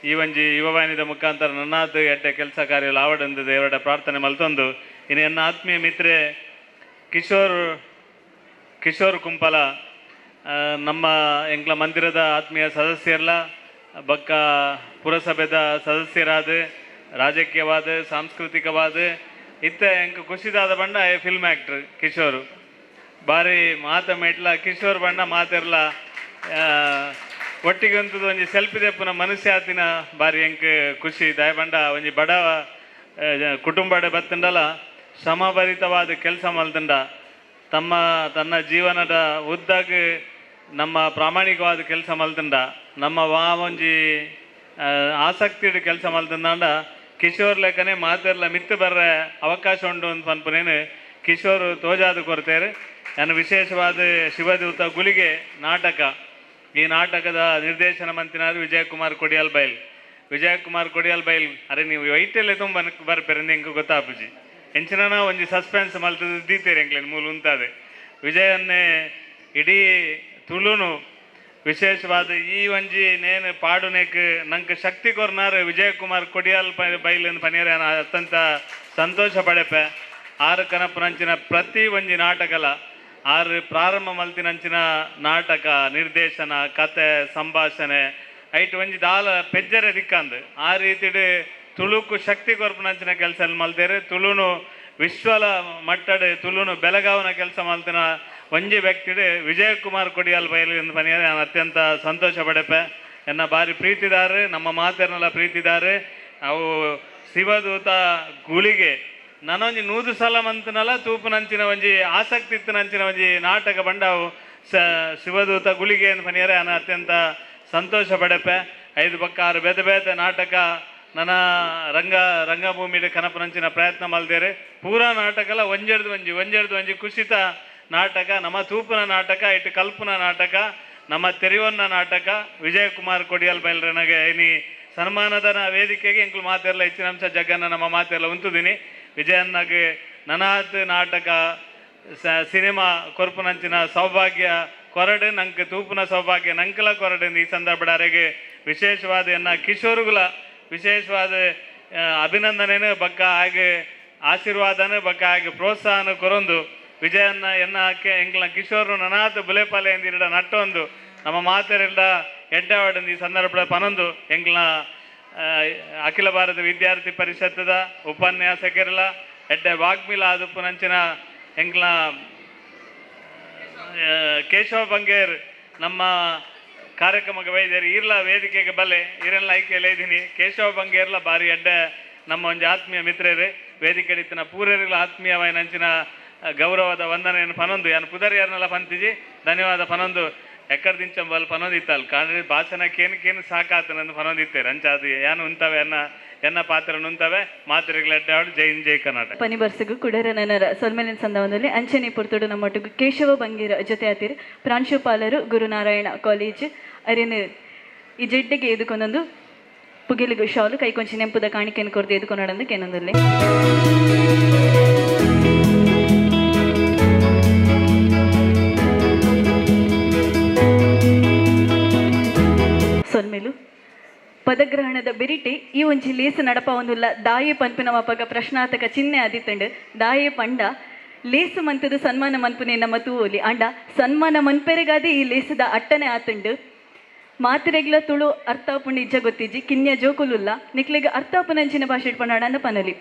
ಈ ಒಂಜಿ ಯುವವಾಹಿನಿದ ಮುಖಾಂತರ ನನ್ನಾದ ಎಡ್ಡ ಕೆಲಸ ಕಾರ್ಯ ಆವಡಂದು ದೇವರ ಪ್ರಾರ್ಥನೆ ಮಲ್ತೊಂದು ಇನ್ನು ನನ್ನ ಆತ್ಮೀಯ ಮಿತ್ರೆ ಕಿಶೋರ್ ಕುಂಪಲ ನಮ್ಮ ಎಂಕ್ಲ ಮಂದಿರದ ಆತ್ಮೀಯ ಸದಸ್ಯರಲ್ಲ ಬಕ್ಕ ಪುರಸಭೆದ ಸದಸ್ಯರಾದ ರಾಜಕೀಯವಾದ ಸಾಂಸ್ಕೃತಿಕವಾದ ಇತ್ತ ಎಂಕ್ ಖುಷಿದಾದ ಬಂಡ ಫಿಲ್ಮ್ ಆ್ಯಕ್ಟ್ರ್ ಕಿಶೋರು ಬಾರಿ ಮೇಟ್ಲ ಕಿಶೋರ್ ಬಣ್ಣ ಮಾತಿರ್ಲ ಒಟ್ಟಿಗೆ ಅಂತದ್ದು ಒಂಜಿ ಸೆಲ್ಫಿ ದೆಪ್ಪುನ ಮನುಷ್ಯಾತಿನ ಬಾರಿ ಎಂಕ್ ಖುಷಿ ದಯ ಬಂಡ ಒಂಜಿ ಬಡ ಕುಟುಂಬದ ಬತ್ತಂಡಲ ಶ್ರಮಭರಿತವಾದ ಕೆಲಸ ಮಲ್ತಂಡ ತನ್ನ ಜೀವನದ ಉದ್ದಾಗ ನಮ್ಮ ಪ್ರಾಮಾಣಿಕವಾದ ಕೆಲಸ ಮಲ್ತಂಡ ನಮ್ಮ ಒಂಜಿ ಆಸಕ್ತಿಡ್ ಕೆಲಸ ಮಲ್ತಂದಾಂಡ ಕಿಶೋರ್ ಲೆಕ್ಕನೆ ಮಾತಿರ್ಲ ಮಿತ್ತು ಬರ್ರ ಅವಕಾಶ ಉಂಡು ಅಂತ ಪನ್ಪುನೇನು ಕಿಶೋರ್ ತೋಜಾದ ಕೊರತೇರು ನಾನು ವಿಶೇಷವಾದ ಶಿವದೂತ ಗುಲಿಗೆ ನಾಟಕ ಈ ನಾಟಕದ ನಿರ್ದೇಶನ ಮಂತ್ರಿನಾದ್ರು ವಿಜಯಕುಮಾರ್ ಕೊಡಿಯಾಲ್ ಬೈಲ್ ಅರೆ ನೀವು ವೈಟಲ್ಲೇ ತುಂಬ ಬರ್ಪೇರೆ ನಿಂಗೆ ಗೊತ್ತಾಪುಜಿ ಎಂಚಿನ ಒಂಜಿ ಸಸ್ಪೆನ್ಸ್ ಮಲ್ತದ ದೀತೇರಿ ಎಂಕ್ಲೇನು ಮೂಲ ಉಂತಾದೆ ವಿಜಯನ್ನೇ ಇಡೀ ತುಳುನು ವಿಶೇಷವಾದ ಈ ಒಂಜಿ ನೇನು ಪಾಡುನೇಕ್ ನಂಗೆ ಶಕ್ತಿ ಕೊರ್ನಾರು ವಿಜಯಕುಮಾರ್ ಕೊಡಿಯಾಲ್ ಬೈಲ್ ಪನಿಯರ ಅತ್ಯಂತ ಸಂತೋಷ ಪಡೆಪೆ ಆರು ಕನಪನಂಚಿನ ಪ್ರತಿ ಒಂಜಿ ನಾಟಕಲ ಆರು ಪ್ರಾರಂಭ ಮಲ್ತಿನಂಚಿನ ನಾಟಕ ನಿರ್ದೇಶನ ಕತೆ ಸಂಭಾಷಣೆ ಐಟ್ ಒಂಜಿ ದಾಲ ಪೆಜ್ಜರೆ ದಿಕ್ಕಂದು ಆ ರೀತಿಡ್ ತುಳುಕು ಶಕ್ತಿ ಕೊರ್ಪನಂಚಿನ ಕೆಲಸ ಮಲ್ತೇರು ತುಳುನು ವಿಶ್ವಲ ಮಟ್ಟಡ್ ತುಳುನು ಬೆಳಗಾವನ ಕೆಲಸ ಮಲ್ತಿನ ಒಂಜಿ ವ್ಯಕ್ತಿಡ್ ವಿಜಯಕುಮಾರ್ ಕೊಡಿಯಾಲ್ ಬೈಲು ಎಂದು ಪನಿಯರೆ ನಾನು ಅತ್ಯಂತ ಸಂತೋಷ ಪಡೆಪೆ ಎನ್ನ ಬಾರಿ ಪ್ರೀತಿದಾರೆ ನಮ್ಮ ಮಾತೇರ್ನೆಲ್ಲ ಪ್ರೀತಿದಾರೆ ಅವು ಶಿವದೂತ ಗುಳಿಗೆ ನಾನೊಂಜಿ 100 ಸಲ ಮಂತನಲ್ಲ ತೂಪುನಂಚಿನ ಒಂಜಿ ಆಸಕ್ತಿ ಇತ್ತಿನಂಚಿನ ಒಂಜಿ ನಾಟಕ ಬಂಡವು ಶಿವದೂತ ಗುಳಿಗೆ ಎಂದು ಪನಿಯರೆ ನಾನು ಅತ್ಯಂತ ಸಂತೋಷ ಪಡೆಪೆ 5 ಪಕ್ಕ 6 ಬೇತೆ ನಾಟಕ ನನ್ನ ರಂಗಭೂಮಿಡ್ ಕನಪನಂಚಿನ ಪ್ರಯತ್ನ ಮಲ್ದೇರೆ ಪೂರಾ ನಾಟಕಲ ಒಂಜೆಡ್ದು ಒಂಜಿ ಕುಶಿತ ನಾಟಕ ನಮ್ಮ ತೂಪುನ ನಾಟಕ ಇಟ್ಟು ಕಲ್ಪನ ನಾಟಕ ನಮ್ಮ ತೆರಿವನ್ನ ನಾಟಕ ವಿಜಯಕುಮಾರ್ ಕೊಡಿಯಾಲ್ ಬೈಲ್ರನಗೆ ಇನಿ ಸನ್ಮಾನದ ವೇದಿಕೆಗೆ ಎಂಕ್ಲು ಮಾತೆಲ್ಲ ಹೆಚ್ಚಿನ ಅಂಶ ಜಗ್ಗನ್ನ ನಮ್ಮ ಮಾತೆಲ್ಲ ಉಂತುದಿನಿ ವಿಜಯನ್ನಾಗ ನನಾತ್ ನಾಟಕ ಸಿನಿಮಾ ಕೊರ್ಪುನಂಚಿನ ಸೌಭಾಗ್ಯ ಕೊರಡು ನಂಗೆ ತೂಪುನ ಸೌಭಾಗ್ಯ ನಂಕಲ ಕೊರಡು ಈ ಸಂದರ್ಭಡಾರೆಗೆ ವಿಶೇಷವಾದ ಎನ್ನ ಕಿಶೋರುಗಳ ವಿಶೇಷವಾದ ಅಭಿನಂದನೆನು ಬಕ್ಕ ಹಾಗೆ ಆಶೀರ್ವಾದನು ಬಕ್ಕ ಹಾಗೆ ಪ್ರೋತ್ಸಾಹನ ಕೊರೊಂದು ವಿಜಯನ್ನ ಎನ್ನಕ್ಕೆ ಎಂಕ್ಲ ಕಿಶೋರು ನನಾತ್ ಬುಲೆಪಾಲೆ ಎಂದಿರಡ ನಟ್ಟೊಂದು ನಮ್ಮ ಮಾತೆರೆಲ್ಲ ಎಡ್ಡವಾಡಂದು ಈ ಸಂದರ್ಭದ ಪನೊಂದು ಎಂಕ್ಲ ಅಖಿಲ ಭಾರತ ವಿದ್ಯಾರ್ಥಿ ಪರಿಷತ್ತದ ಉಪನ್ಯಾಸಕರೆಲ್ಲ ಎಡ್ಡೆ ವಾಗ್ಮಿಲ ಆದುಪ್ಪುನಂಚಿನ ಎಂಕ್ಲ ಕೇಶವ ಬಂಗೇರ್ ನಮ್ಮ ಕಾರ್ಯಕ್ರಮಕ್ಕೆ ವೈದ್ಯರು ಇರ್ಲ ವೇದಿಕೆಗೆ ಬಲೆ ಇರೆಲ್ಲ ಐಕ್ಯಲ್ಲ ಇದ್ದೀನಿ ಕೇಶವ ಬಂಗೇರ್ಲ ಬಾರಿ ಎಡ್ಡೆ ನಮ್ಮ ಒಂದು ಆತ್ಮೀಯ ಮಿತ್ರರು ವೇದಿಕೆ ಇತ್ತಿನ ಪೂರರಿಗಳ ಆತ್ಮೀಯವಾಯಿನಂಚಿನ ಗೌರವದ ವಂದನೆಯನ್ನು ಪನೊಂದು ಯಾನು ಪುದರಿಯರ್ನೆಲ್ಲ ಪಂತಿಜಿ ಧನ್ಯವಾದ ಪನೊಂದು ಎಕ್ಕರ್ದಿಂಚಂಬಲ್ ಪನೊಂದಿತ್ತಲ್ ಕಾಣ್ರಿ ಭಾಷಣ ಕೇನು ಸಾಕಾತನಂದು ಪನೊಂದಿತ್ತೇರು ಅಂಚಾದು ಯಾನು ಉಂತವೆ ಎನ್ನ ಪಾತ್ರ ಉಂತವೆ ಮಾತ್ರೆಗಳೆಡ್ಡಾಡು ಜೈ ಕರ್ನಾಟಕ ಪನಿ ಬರ್ಸಗು ಕುಡರ ನನರ ಸೊಲ್ಮೆಲಿನ ಸಂದರ್ಭದಲ್ಲಿ ಅಂಚನೆ ಪುರ್ತುಡು ನಮ್ಮೊಟ್ಟಿಗೆ ಕೇಶವ ಬಂಗೀರ ಜೊತೆ ಆತಿರು ಪ್ರಾಂಶುಪಾಲರು ಗುರುನಾರಾಯಣ ಕಾಲೇಜ್ ಅರೇನು ಈ ಜಡ್ಡೆಗೆ ಎದುಕೊಂದೊಂದು ಪುಗಿಲಿಗು ಶಾಲು ಕೈ ಕೊಂಚ ನೆಂಪುದ ಕಾಣಿಕೆಯನ್ನು ಕೊರದು ಎದುಕೊಂಡಂದು ಕೇನೊಂದಲ್ಲಿ ಸೊಲ್ಮೆಲು ಪದಗ್ರಹಣದ ಬೆರಿಟೆ ಈ ಒಂಜಿ ಲೇಸು ನಡಪ ಒಂದುಲ್ಲ ದಾಯೆ ಪಂಪಿನ ಮಪಗ ಪ್ರಶ್ನಾರ್ಥಕ ಚಿಹ್ನೆ ಆದಿತ್ತಂಡು ದಾಯೆ ಪಂಡ ಲೇಸು ಮಂತದು ಸನ್ಮಾನ ಮನ್ಪುನೆ ನಮ್ಮ ತೂಲಿ ಅಂಡ ಸನ್ಮಾನ ಮನ್ಪೆರೆಗಾದೆ ಈ ಲೇಸದ ಅಟ್ಟನೆ ಆತುಂಡು ಮಾತಿರೆಗ್ಲ ತುಳು ಅರ್ಥಾಪುಂಡು ಇಜ್ಜ ಗೊತ್ತಿಜ್ಜಿ ಕಿನ್ಯ ಜೋಕುಲುಲ್ಲ ನಿಕ್ಲೆಗೆ ಅರ್ಥಾಪುನಂಚಿನ ಭಾಷೆ ಇಟ್ಕೊಂಡಾಡಂದ ಪನಲಿ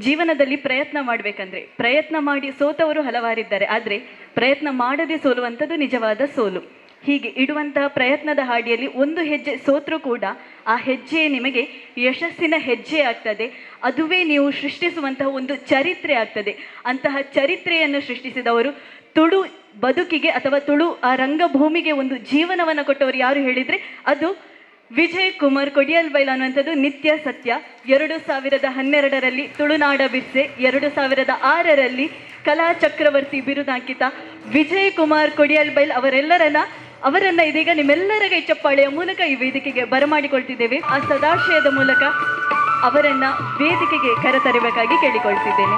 ಜೀವನದಲ್ಲಿ ಪ್ರಯತ್ನ ಮಾಡಬೇಕಂದ್ರೆ ಪ್ರಯತ್ನ ಮಾಡಿ ಸೋತವರು ಹಲವಾರಿದ್ದಾರೆ ಆದರೆ ಪ್ರಯತ್ನ ಮಾಡದೆ ಸೋಲುವಂಥದ್ದು ನಿಜವಾದ ಸೋಲು ಹೀಗೆ ಇಡುವಂತಹ ಪ್ರಯತ್ನದ ಹಾಡಿಯಲ್ಲಿ ಒಂದು ಹೆಜ್ಜೆ ಸೋತ್ರೂ ಕೂಡ ಆ ಹೆಜ್ಜೆಯೇ ನಿಮಗೆ ಯಶಸ್ಸಿನ ಹೆಜ್ಜೆ ಆಗ್ತದೆ. ಅದುವೇ ನೀವು ಸೃಷ್ಟಿಸುವಂತಹ ಒಂದು ಚರಿತ್ರೆ ಆಗ್ತದೆ. ಅಂತಹ ಚರಿತ್ರೆಯನ್ನು ಸೃಷ್ಟಿಸಿದವರು ತುಳು ಬದುಕಿಗೆ ಅಥವಾ ತುಳು ಆ ರಂಗಭೂಮಿಗೆ ಒಂದು ಜೀವನವನ್ನು ಕೊಟ್ಟವರು ಯಾರು ಹೇಳಿದರೆ ಅದು ವಿಜಯ್ ಕುಮಾರ್ ಕೊಡಿಯಲ್ಬೈಲ್ ಅನ್ನುವಂಥದ್ದು ನಿತ್ಯ ಸತ್ಯ. 2012ರಲ್ಲಿ ತುಳುನಾಡ ಬಿರ್ಸೆ, 2006ರಲ್ಲಿ ಕಲಾ ಚಕ್ರವರ್ತಿ ಬಿರುದಾಂಕಿತ ವಿಜಯ್ ಕುಮಾರ್ ಕೊಡಿಯಲ್ಬೈಲ್ ಅವರನ್ನ ಇದೀಗ ನಿಮ್ಮೆಲ್ಲರ ಕೈ ಚಪ್ಪಾಳೆಯ ಮೂಲಕ ಈ ವೇದಿಕೆಗೆ ಬರಮಾಡಿಕೊಳ್ತಿದ್ದೇವೆ. ಆ ಸದಾಶಯದ ಮೂಲಕ ಅವರನ್ನ ವೇದಿಕೆಗೆ ಕರೆತರಬೇಕಾಗಿ ಕೇಳಿಕೊಳ್ತಿದ್ದೇನೆ.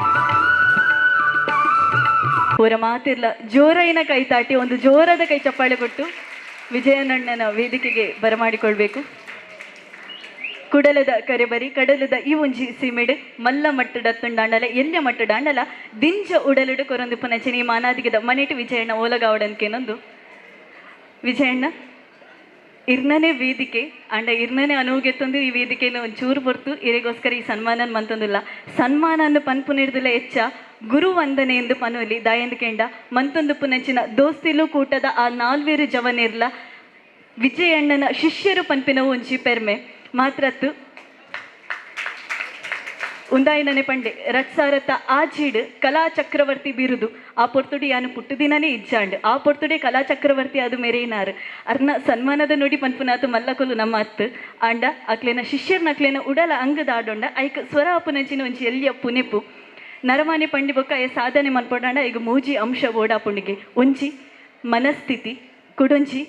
ಅವರ ಮಾತಿರ್ಲ ಜೋರೈನ ಕೈ ತಾಟಿ ಒಂದು ಜೋರಾದ ಕೈ ಚಪ್ಪಾಳೆ ಕೊಟ್ಟು ವಿಜಯನಣ್ಣನ ವೇದಿಕೆಗೆ ಬರಮಾಡಿಕೊಳ್ಬೇಕು. ಕುಡಲದ ಕರೆಬರಿ ಕಡಲದ ಈ ಒಂಜಿ ಸೀಮೆಡು ಮಲ್ಲ ಮಟ್ಟಡ ತುಂಡಾಂಡಲ ಎಲ್ಯ ಮಟ್ಟಡಾಂಡಲ ದಿಂಜ ಉಡಲುಡು ಕೊರೊಂದು ಪುನಚಿನಿ ಮಾನಾದಿಗದ ಮನೆಟು ವಿಜಯಣ್ಣ ಓಲಗಾವಡನ್ಕೇನೊಂದು ವಿಜಯಣ್ಣ ಇರ್ನನೇ ವೇದಿಕೆ ಅಂಡ ಇರ್ನನೇ ಅನುಗೆತ್ತೊಂದು ಈ ವೇದಿಕೆಯನ್ನು ಒಂಚೂರು ಹೊರ್ತು ಇರಿಗೋಸ್ಕರ ಈ ಸನ್ಮಾನನ ಮಂತೊಂದಿಲ್ಲ. ಸನ್ಮಾನನ್ನು ಪನ್ಪು ನೀಡಿದಿಲ್ಲ ಹೆಚ್ಚ ಗುರು ವಂದನೆ ಎಂದು ಪನುವಲಿ ದಾಯಂದು ಕೆಂಡ ಮಂತೊಂದು ಪುನಂಚಿನ ದೋಸ್ತಿಲು ಕೂಟದ ಆ 4 ಜವನಿರ್ಲ ವಿಜಯಣ್ಣನ ಶಿಷ್ಯರು ಪನ್ಪಿನವು ಒಂಚಿ ಪೆರ್ಮೆ ಮಾತ್ರತ್ತು ಉಂದಾಯಿನನೆ ಪಂಡೆ ರಟ್ಸಾರತ ಆಜೀಡ್ ಕಲಾ ಚಕ್ರವರ್ತಿ ಬಿರುದು ಆ ಪೊರ್ತುಡಿ ಯಾನು ಪುಟ್ಟು ದಿನನೇ ಇಜ್ಜಾಂಡ್ ಆ ಪೊರ್ತುಡೆ ಕಲಾ ಚಕ್ರವರ್ತಿ ಅದು ಮೆರೆಯಿನಾರು ಅರ್ನ ಸನ್ಮಾನದ ನೋಡಿ ಪನ್ಪುನಾತು ಮಲ್ಲಕೊಲು ನಮ್ಮ ಅತ್ತು ಆಂಡ ಅಕ್ಲೇನ ಶಿಷ್ಯರ್ನ ಅಕ್ಲೇನ ಉಡಲ ಅಂಗದ ಆಡೊಂಡ ಐಕ್ ಸ್ವರ ಅಪುನಂಚಿನ ಒಂಚಿ ಎಲ್ಲಿಯ ಪುನೆಪು ನರಮಾನಿ ಪಂಡಿ ಬೊಕ್ಕ ಎ ಸಾಧನೆ ಮನ್ಪೊಡಾಂಡ ಈಗ ಮೂಜಿ ಅಂಶ ಓಡಾಪುಂಡಿಗೆ ಒಂಜಿ ಮನಸ್ಥಿತಿ ಕುಡೊಂಜಿ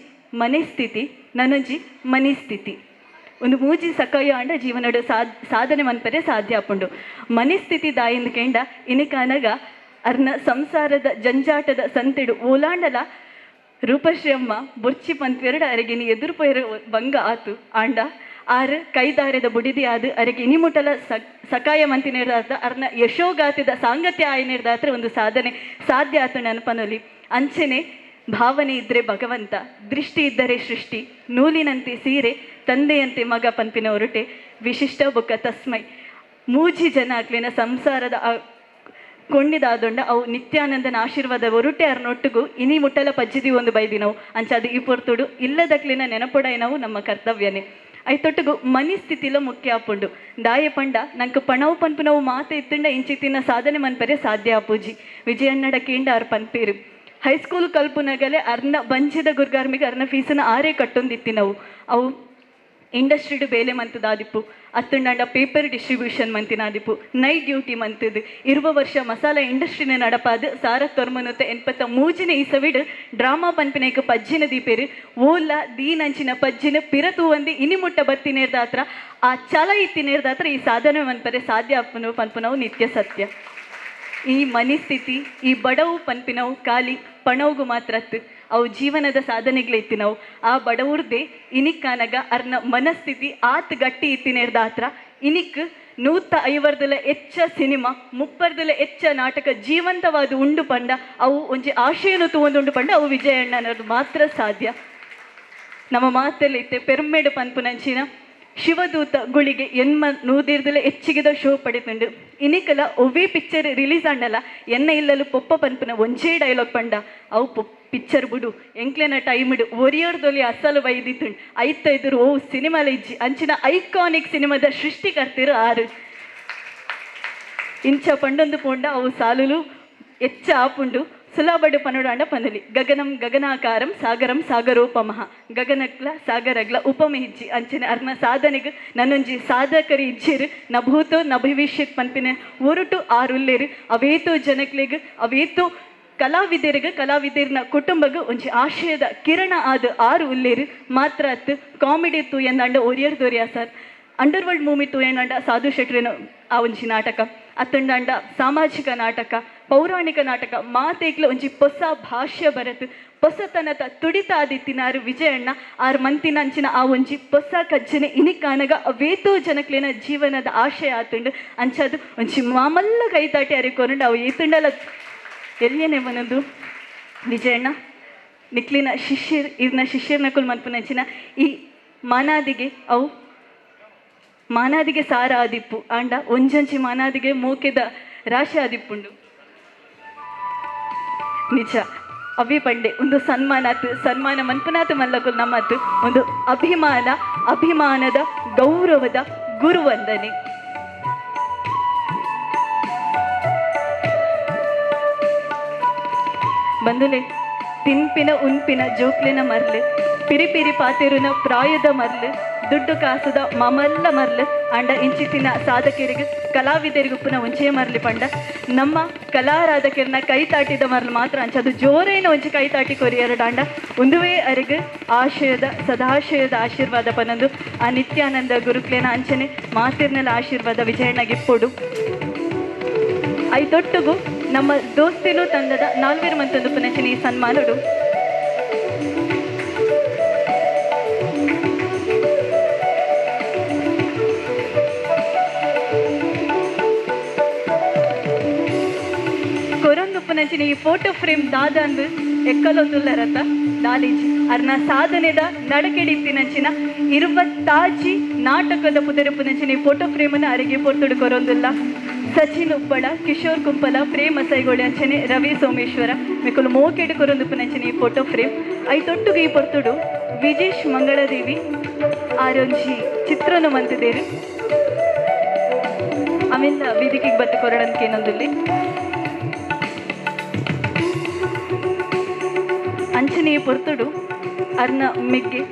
ಮನೆಸ್ಥಿತಿ ನನೊಂಜಿ ಮನಿಸ್ಥಿತಿ ಒಂದು ಮೂಜಿ ಸಕಾಯ ಅಂಡ ಜೀವನಡು ಸಾಧನೆ ಮನ್ಪರೆ ಸಾಧ್ಯ ಆಪುಂಡು. ಮನಿಸ್ಥಿತಿ ದಾಯಿಂದ ಕೆಂಡ ಇನಿಕಾನಗ ಅರ್ನ ಸಂಸಾರದ ಜಂಜಾಟದ ಸಂತೆಡು ಓಲಾಂಡಲ ರೂಪಶ್ರೀ ಅಮ್ಮ ಬೊರ್ಚಿ ಪಂತ್ವೆರಡು ಅರೆಗಿನಿ ಎದುರು ಪೊಯರ ಭಂಗ ಆತು ಆಂಡ ಆರು ಕೈದಾರದ ಬುಡಿದಿ ಆದು ಅರೆಗೆ ಇನಿಮುಟಲ ಸಕಾಯ ಮಂತಿ ನಿರ್ದಾತ ಅರ್ನ ಯಶೋಗಾತಿದ ಸಾಂಗತ್ಯ ಆಯ ನಿರ್ದಾತ್ರ ಒಂದು ಸಾಧನೆ ಸಾಧ್ಯ ಆತು ನೆನಪನೊಲಿ ಅಂಚೆನೆ ಭಾವನೆ ಇದ್ದರೆ ಭಗವಂತ, ದೃಷ್ಟಿ ಇದ್ದರೆ ಸೃಷ್ಟಿ, ನೂಲಿನಂತೆ ಸೀರೆ, ತಂದೆಯಂತೆ ಮಗ ಪನ್ಪಿನ ಹೊರಟೆ, ವಿಶಿಷ್ಟ ಬೊಕ್ಕ ತಸ್ಮೈ ಮೂಜಿ ಜನ ಆಗ್ಲಿನ ಸಂಸಾರದ ಕೊಂಡಿದಾದೊಂಡ ಅವು ನಿತ್ಯಾನಂದನ ಆಶೀರ್ವಾದ ಹೊರಟೆ ಅರ್ನೊಟ್ಟಿಗೂ ಇನಿ ಮುಟ್ಟಲ ಪಜ್ಜಿದಿ ಒಂದು ಬೈದಿನವು ಅಂಚಾದು ಈ ಪೊರ್ತುಡು ಇಲ್ಲದಕ್ಲಿನ ನೆನಪೊಡೈನವು ನಮ್ಮ ಕರ್ತವ್ಯನೇ. ಐತೊಟ್ಟಿಗೂ ಮನಿಸ್ಥಿತಿಲ ಮುಖ್ಯ ಆಪುಂಡು ದಾಯ ಪಂಡ ನಂಗೆ ಪಣವು ಪನ್ಪುನವು ಮಾತೆ ಇತ್ತುಂಡ ಇಂಚಿತ್ತಿನ ಸಾಧನೆ ಮನ್ಪರೆ ಸಾಧ್ಯ ಆಪೂಜಿ ವಿಜಯಣ್ಣಡ ಕೇಂಡ ಅವ್ರ ಪನ್ಪೇರು ಹೈಸ್ಕೂಲ್ ಕಲ್ಪುನಗಲೆ ಅರ್ನ ಬಂಚಿದ ಗುರ್ಗಾರ್ಮಿಗೆ ಅರ್ನ ಫೀಸನ್ನ ಆರೇ ಕಟ್ಟೊಂದಿತ್ತಿನವು ಅವು ಇಂಡಸ್ಟ್ರಿಡು ಬೇಲೆ ಮಂತದಾದಿಪ್ಪು ಅತ್ತುಂಡ ಪೇಪರ್ ಡಿಸ್ಟ್ರಿಬ್ಯೂಷನ್ ಮಂತಿನಾದಿಪ್ಪು ನೈಟ್ ಡ್ಯೂಟಿ ಮಂತದು ಇರುವ ವರ್ಷ ಮಸಾಲ ಇಂಡಸ್ಟ್ರಿನ ನಡಪಾದು 1983 ಇಸವಿಡು ಡ್ರಾಮಾ ಪನ್ಪಿನೈಕು ಪಜ್ಜಿನ ದೀಪೇರು ಓಲ ದೀನಂಚಿನ ಪಜ್ಜಿನ ಪಿರತು ಒಂದಿ ಇನಿಮುಟ್ಟ ಬತ್ತಿನೇರ್ದಾತ್ರ ಆ ಛಲ ಇತ್ತಿನೇರ್ದಾತ್ರ ಈ ಸಾಧನೆ ಮನ್ಪರೆ ಸಾಧ್ಯ ಅಪ್ಪನು ಪನ್ಪುನವು ನಿತ್ಯ ಸತ್ಯ. ಈ ಮನಿಸ್ಥಿತಿ ಈ ಬಡವು ಪನ್ಪಿನವು ಖಾಲಿ ಪಣವುಗು ಮಾತ್ರ ಅವು ಜೀವನದ ಸಾಧನೆಗಳು ಇತ್ತಿನವು ಆ ಬಡವ್ರದೇ ಇನಿಕ್ಕಾನಗ ಅರ್ನ ಮನಸ್ಥಿತಿ ಆತ್ ಗಟ್ಟಿ ಇತ್ತಿನೇರ್ದಾತ್ರ ಇನಿಕ್ 150 ಹೆಚ್ಚ ಸಿನಿಮಾ 30 ಹೆಚ್ಚ ನಾಟಕ ಜೀವಂತವಾದ ಉಂಡು ಪಂಡ ಅವು ಒಂಜಿ ಆಶಯನು ತಗೊಂಡು ಪಂಡ ಅವು ವಿಜಯಣ್ಣನದು ಮಾತ್ರ ಸಾಧ್ಯ. ನಮ್ಮ ಮಾತಲ್ಲಿ ಇತ್ತೆ ಪೆರ್ಮೆಡು ಪನ್ಪುನಂಚಿನ ಶಿವದೂತ ಗುಳಿಗೆ ಎನ್ಮ 100 ಹೆಚ್ಚಿಗೆದ ಶೋ ಪಡೆದುಂಡು ಇನಿಕಲ ಒವ್ವೇ ಪಿಕ್ಚರ್ ರಿಲೀಸ್ ಆಂಡಲ್ಲ ಎನ್ನ ಇಲ್ಲಲು ಪೊಪ್ಪ ಪನ್ಪುನ ಒಂಜೇ ಡೈಲಾಗ್ ಪಂಡ ಅವು ಪಿಕ್ಚರ್ ಬಿಡು ಎಂಕ್ಲೆನ ಟೈಮಿಡು ಒರಿಯೋರ್ದೊಲಿ ಅಸಲು ಬೈದಿತ್ತುಂಡು ಐತ ಎದುರು ಓ ಸಿನಿಮಾಲ ಇಜ್ಜಿ ಅಂಚಿನ ಐಕಾನಿಕ್ ಸಿನಿಮಾದ ಸೃಷ್ಟಿಕರ್ತಿರು ಆರು ಇಂಚ ಪಂಡೊಂದು ಪೋಂಡ ಅವು ಸಾಲುಲು ಹೆಚ್ಚ ಆಪುಂಡು ಸುಲಭಡು ಪನುಡಾಂಡ ಪನಲಿ ಗಗನಂ ಗಗನಾಕಾರಂ ಸಾಗರಂ ಸಾಗರೋಪಮಃ ಗಗನಗ್ಲ ಸಾಗರಗ್ಲ ಉಪಮ ಇಜ್ಜಿ ಅಂಚಿನ ಅರ್ನ ಸಾಧನೆಗೆ ನನ್ನೊಂಜಿ ಸಾಧಕರಿ ಇಜ್ಜಿರು ನ ಭೂತೋ ನ ಭವಿಷ್ಯತ್ ಪನ್ಪಿನ ಒರುಟು ಆರುಲ್ಲೇರು ಅವೇತೋ ಜನಕ್ಲೆಗ್ ಅವೇತೋ ಕಲಾವಿದರಿನ ಕುಟುಂಬಗೂ ಒಂಜಿ ಆಶಯದ ಕಿರಣ ಆದ 6 ಉಲ್ಲೇರು ಮಾತ್ರ ಅತ್ತು ಕಾಮಿಡಿ ತೂ ಎಂದಾಂಡ ಒರಿಯರ್ದೊರಿಯ ಸರ್ ಅಂಡರ್ವರ್ಲ್ಡ್ ಮೂವಿ ತೂ ಎಂದಾಂಡ ಸಾಧು ಶೆಟ್ರಿನ ಆ ಒಂಜಿ ನಾಟಕ ಅತ್ತಂಡಾಂಡ ಸಾಮಾಜಿಕ ನಾಟಕ ಪೌರಾಣಿಕ ನಾಟಕ ಮಾತೇಗ್ಲ ಒಂಜಿ ಹೊಸ ಭಾಷ್ಯ ಬರತು ಹೊಸತನದ ತುಡಿತ ಆದಿತ್ತಿನಾರು ವಿಜಯಣ್ಣ 6 ಮಂತಿನಂಚಿನ ಆ ಒಂಜಿ ಹೊಸ ಕಜ್ಜನೆ ಇನಿಕಾನಗ ಅವೇತೋ ಜನಕ್ಲೇನ ಜೀವನದ ಆಶಯ ಆತುಂಡು ಅಂಚದು ಒಂಜಿ ಮಾಮಲ್ಲ ಕೈತಾಟಿ ಅರಿಕೊಂಡು ಅವು ಏತುಂಡಲ ಎಲ್ಲಿಯೇ ಬನ್ನದು ವಿಜಯಣ್ಣ ನಿಕ್ಲಿನ ಇರ್ನ ಶಿಷ್ಯರ್ನ ಕುಲ್ ಮನ್ಪುನಂಚಿನ ಈ ಮಾನಾದಿಗೆ ಸಾರ ಆದಿಪ್ಪು ಆಂಡ ಒಂಜಂಚಿ ಮಾನಾದಿಗೆ ಮೂಕೆದ ರಾಶಿ ಆದಿಪ್ಪುಂಡು ನಿಜ ಅವಿ ಪಂಡೆ ಒಂದು ಸನ್ಮಾನ ಮನ್ಪುನಾತ್ ಮಲ್ಲಕುಲ್ ನಮ್ಮತ್ತು ಒಂದು ಅಭಿಮಾನದ ಗೌರವದ ಗುರುವಂದನೆ. ಬಂದುಲೆ ತಿನ್ಪಿನ ಉನ್ಪಿನ ಜೋಕ್ಲಿನ ಮರ್ಲು ಪಿರಿ ಪಾತೆರುನ ಪ್ರಾಯದ ಮರ್ಲು ದುಡ್ಡು ಕಾಸದ ಮಮಲ್ಲ ಮರ್ಲು ಅಂಡ ಇಂಚಿತ್ತಿನ ಸಾಧಕರಿಗೆ ಕಲಾವಿದರಿಗೆ ಉಪ್ಪುನ ಒಂಚೆ ಮರ್ಲಿ ಪಂಡ ನಮ್ಮ ಕಲಾರಾಧಕರನ್ನ ಕೈ ತಾಟಿದ ಮರ್ಲು ಮಾತ್ರ ಅಂಚ ಅದು ಜೋರೇನ ಒಂಚೆ ಕೈ ತಾಟಿ ಕೊರಿಯರಡ ಅಂಡ ಒಂದುವೇ ಅರಿಗೆ ಸದಾಶಯದ ಆಶೀರ್ವಾದ ಪನೊಂದು ಆ ನಿತ್ಯಾನಂದ ಗುರುಕ್ಲೇನ ಅಂಚನೆ ಮಾತಿರ್ನೆಲ್ಲ ಆಶೀರ್ವಾದ ವಿಜಯಣ್ಣಗಿಪ್ಪೊಡು ಐದೊಟ್ಟುಗು ನಮ್ಮ ದೋಸ್ತಿಲು ತಂಡದ 4 ಮಂತೊಂದು ಪುನಚಿನ ಈ ಸನ್ಮಾನಡು ಕೊರೊಂದು ಪುನಚಿನ ಈ ಫೋಟೋ ಫ್ರೇಮ್ ದಾದಂದು ಎಕ್ಕಲೊಂದುಲ್ಲರತ ದಾಲಿಜಿ ಅರ್ನ ಸಾಧನೆದ ನಡಕೆಡಿತ್ತಿನಂಚಿನ 20 ನಾಟಕದ ಪುದರ ಪುನಚಿನ ಈ ಫೋಟೋ ಫ್ರೇಮನ್ನು ಅರಿಗೆ ಪೊರ್ತುಡು ಕೊರೊಂದುಲ್ಲ ಸಚಿನ್ ಉಪ್ಪಳ ಕಿಶೋರ್ ಕುಂಪಲ ಪ್ರೇಮ ಸೈಗೋಳಿ ಅಂಚನೆ ರವಿ ಸೋಮೇಶ್ವರ ಮಿಕ್ಕಲು ಮೋಕೆಡು ಕೊರೊಂದು ಪುನಂಚನೆ ಈ ಫೋಟೋ ಫ್ರೇಮ್ ಐತೊಟ್ಟುಗೆ ಈ ಪೊರ್ತುಡು ವಿಜೇಶ್ ಮಂಗಳದೇವಿ ಆರೊಂಜಿ ಚಿತ್ರನು ಮಂತಿದೇರು ಆಮೇಲೆ ವೇದಿಕೆಗೆ ಬತ್ತು ಕೊರಡನ್ಕೆ ಏನೊಂದುಲ್ಲಿ ಅಂಚನೆ ಈ ಪೊರ್ತುಡು ಅರ್ನ ಮೆಗ್ಗೆ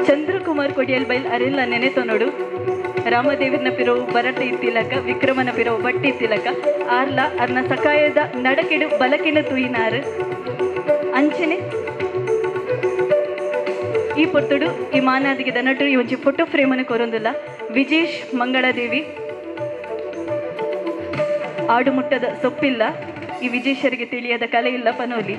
ಚಂದ್ರಕುಮಾರ್ ಕೊಡಿಯಲ್ ಬೈಲ್ ಅರೆಲ್ಲ ನೆನೆತೊನೋಡು ರಾಮದೇವಿನ ಪಿರವು ಬರಟ ಇತ್ತಿಲಕ ವಿಕ್ರಮನ ಪಿರವು ಬಟ್ಟಿ ಇತ್ತಿಲಕ ಆರ್ಲ ಅರ್ನ ಸಕಾಯದ ನಡಕೆಡು ಬಲಕಿನ ತುಯಿನಾರು ಅಂಚನೆ ಈ ಪೊರ್ತುಡು ಈ ಮಾನಾದಿಗೆ ದನಟು ಈ ಒಂಜಿ ಫೋಟೋ ಫ್ರೇಮನ್ನು ಕೊರೊಂದಿಲ್ಲ ವಿಜೇಶ್ ಮಂಗಳದೇವಿ ಆಡುಮುಟ್ಟದ ಸೊಪ್ಪಿಲ್ಲ ಈ ವಿಜೇಶರಿಗೆ ತಿಳಿಯದ ಕಲೆ ಇಲ್ಲ ಪನೋಲಿ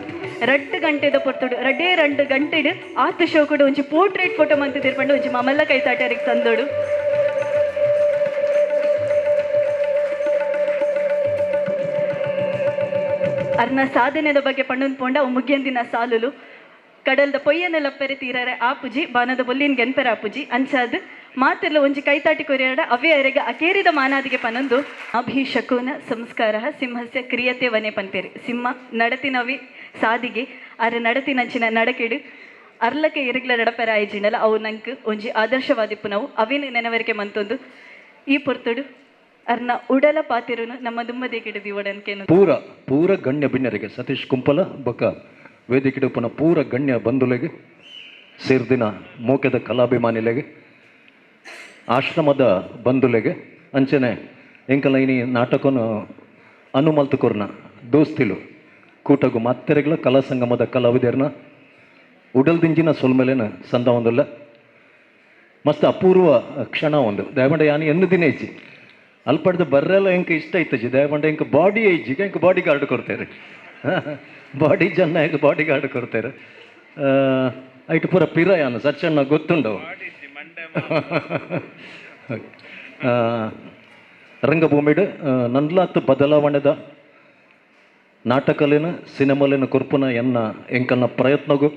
2 ಗಂಟೆದ ಪೊರ್ತುಡು 2 ಗಂಟೆಡು ಆತು ಶೋ ಕೂಡ ಒಂಚಿ ಪೋರ್ಟ್ರೇಟ್ ಫೋಟೋ ಮಂತ್ ತಿರ್ಪಂಡು ಒಂಚಿ ಮಮಲ್ಲ ಕೈತಾಟರಿಗೆ ತಂದೋಡು ಅರ್ನ ಸಾಧನೆದ ಬಗ್ಗೆ ಪಣ್ಣೊಂದು ಪೋಂಡ ಅವು ಮುಗಿಯಂದಿನ ಸಾಲುಲು ಕಡಲ್ದ ಪೊಯ್ಯನೆಲ್ಲ ಪೆರೆ ತೀರರೆ ಆಪುಜಿ ಬಾನದ ಬೊಲ್ಲಿನ ಗೆನ್ಪೆರ ಆಪುಜಿ ಅಂಚಾದ್ ಮಾತೆಲ್ಲ ಒಂಜಿ ಕೈತಾಟಿ ಕೊರಿಯಾಡ ಅವೇ ಅರೆಗೆ ಅಕೇರಿದ ಮಾನಾದಿಗೆ ಪನೊಂದು ಅಭಿಷಕೂನ ಸಂಸ್ಕಾರ ಸಿಂಹಸ್ಯ ಕ್ರಿಯತೆ ವನೆ ಪಂಪೇರಿ ಸಿಂಹ ನಡತಿನವಿ ಸಾದಿಗೆ ಅರೆ ನಡತಿನಂಚಿನ ನಡಕೆಡು ಅರ್ಲಕ್ಕೆ ಎರಗ್ಲ ನಡಪೆರ ಆಯ್ಜಿಂಡಲ್ಲ ಅವು ನಂಗೆ ಒಂಜಿ ಆದರ್ಶವಾದಿಪ್ಪು ನಾವು ಅವಿನ ನೆನವರಿಕೆ ಮಂತೊಂದು ಈ ಪೊರ್ತುಡು ಅರ್ನ ಉಡಲ ಪಾತಿರುನು ನಮ್ಮ ದುಮ್ಮದೇಗಿಡು ದಿವಡನ್ಕೇನು ಪೂರ ಗಣ್ಯ ಬಿಣ್ಣರಿಗೆ ಸತೀಶ್ ಕುಂಪಲ ಬೊಕ್ಕ ವೇದಿಕೆಡು ಪುನಃ ಪೂರ ಗಣ್ಯ ಬಂಧುಲೆಗೆ ಸೇರ್ದಿನ ಮೋಕೆದ ಕಲಾಭಿಮಾನಿಲೆಗೆ ಆಶ್ರಮದ ಬಂಧುಲೆಗೆ ಅಂಚನೆ ಎಂಕಲ ಇನಿ ನಾಟಕನು ಅನುಮಲ್ತುಕೊರ್ನ ದೋಸ್ತಿಲು ಕೂಟಗು ಮಾತ್ತೆರೆಗಳ ಕಲಾ ಸಂಗಮದ ಕಲಾವಿದರ್ನ ಉಡಲ್ದಿಂಜಿನ ಸೊಲ್ಮೇಲೆನ ಸಂದ ಒಂದಲ್ಲ ಮಸ್ತ್ ಅಪೂರ್ವ ಕ್ಷಣ ಒಂದು ದಯಮಾಡಿ ಯಾನಿ ಎನ್ನು ದಿನ ಇಜ್ಜಿ ಅಲ್ಪಡ್ದು ಬರ್ರೆಲ್ಲ ಎಂಕ ಇಷ್ಟ ಇತ್ತಜಿ ದಯಮಾಡಿ ಎಂಕ ಬಾಡಿ ಐಜಿಗೆ ಎಂಕ ಬಾಡಿ ಗಾರ್ಡ್ ಕೊಡ್ತಾರೆ ಬಾಡಿ ಜನ ಎಂಕ ಬಾಡಿ ಗಾರ್ಡ್ ಕೊಡ್ತಾರೆ ಐಟು ಪೂರ ಪಿರಯಾನ ಸಚ್ಚಣ್ಣ ಗೊತ್ತುಂಡು ರಂಗಭೂಮಿಡು ನಂದ್ಲಾತ್ ಬದಲಾವಣೆದ ನಾಟಕಲಿನ ಸಿನಿಮಾಲಿನ ಕೊರ್ಪುನ ಎನ್ನ ಎಂಕಲ್ನ ಪ್ರಯತ್ನಗೂ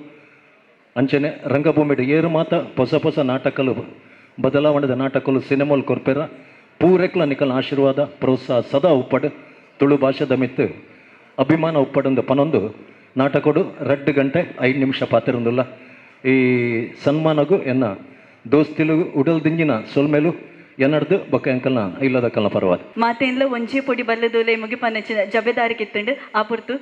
ಅಂಚನೆ ರಂಗಭೂಮಿಡು ಏರು ಮಾತ ಹೊಸ ನಾಟಕಲು ಬದಲಾವಣೆದ ನಾಟಕಲು ಸಿನಿಮಾಲು ಕೊರ್ಪೆರ ಪೂರೆಕ್ಲ ನಿಕಲ್ ಆಶೀರ್ವಾದ ಪ್ರೋತ್ಸಾಹ ಸದಾ ಉಪ್ಪಡು ತುಳು ಭಾಷೆದ ಮಿತ್ತು ಅಭಿಮಾನ ಉಪ್ಪಡೊಂದು ಪನೊಂದು ನಾಟಕಡು 2 ಗಂಟೆ 5 ನಿಮಿಷ ಪಾತಿರೊಂದುಲ್ಲ ಈ ಸನ್ಮಾನಗೂ ಎನ್ನ ದೋಸ್ತಿಲು ಉಡಲ್ ದಿಂಜಿನ ಸೊಲ್ಮೇಲು ಎನ್ನಡ್ದು ಬೊಕ್ಕ ಎಂಕಲ್ನ ಇಲ್ಲದ ಕಲ್ನ ಪರವಾದ ಮಾತೇನ್ಲ ಒಂಜಿ ಪೊಡಿ ಬಲ್ಲದೂಲೆ ಮುಗಿ ಪನ್ನಚಿನ ಜಬೆದಾರಿ ಕಿತ್ತುಂಡು ಆ ಪುರ್ತು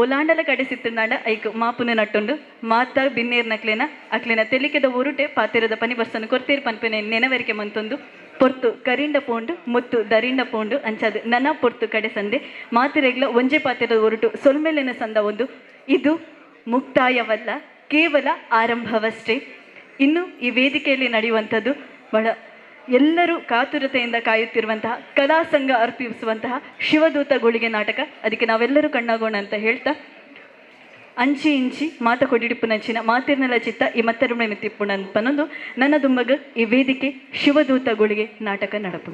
ಓಲಾಂಡಲ ಕಡೆ ಸಿತ್ತುಂದಾಂಡ ಐಕ್ ಮಾಪುನ ನಟ್ಟುಂಡು ಮಾತ ಬಿನ್ನೇರ್ ನಕ್ಲೆನ ಅಕ್ಲೆನ ತೆಲಿಕೆದ ಉರುಟೆ ಪಾತಿರದ ಪನಿ ಬರ್ಸನು ಕೊರ್ತೀರ್ ಪನ್ಪೆನೆ ನೆನವರಿಕೆ ಮಂತೊಂದು ಪೊರ್ತು ಕರಿಂಡ ಪೋಂಡು ಮುತ್ತು ದರಿಂಡ ಪೋಂಡು ಅಂಚಾದು ನನ್ನ ಪೊರ್ತು ಕಡೆ ಸಂದೆ ಮಾತಿರೆಗ್ಲ ಒಂಜೆ ಪಾತಿರದ ಉರುಟು ಸೊಲ್ಮೆಲೆನ ಸಂದ ಒಂದು ಇದು ಮುಕ್ತಾಯವಲ್ಲ ಕೇವಲ ಆರಂಭವಷ್ಟೇ. ಇನ್ನು ಈ ವೇದಿಕೆಯಲ್ಲಿ ನಡೆಯುವಂಥದ್ದು ಬಹಳ ಎಲ್ಲರೂ ಕಾತುರತೆಯಿಂದ ಕಾಯುತ್ತಿರುವಂತಹ ಕಲಾ ಸಂಘ ಅರ್ಪಿಸುವಂತಹ ಶಿವದೂತ ಗುಳಿಗೆ ನಾಟಕ. ಅದಕ್ಕೆ ನಾವೆಲ್ಲರೂ ಕಣ್ಣಾಗೋಣ ಅಂತ ಹೇಳ್ತಾ ಅಂಚಿ ಇಂಚಿ ಮಾತ ಕೊಡಿಡಿಪ್ಪುನಂಚಿನ ಮಾತಿರ್ನಲ ಚಿತ್ತ ಈ ಮತ್ತರುಮೆ ಮಿತ್ತಿಪ್ಪುಣ ಪನ್ನೊಂದು ನನ್ನ ದುಮ್ಮಗ ಈ ವೇದಿಕೆ ಶಿವದೂತ ಗುಳಿಗೆ ನಾಟಕ ನಡಪು.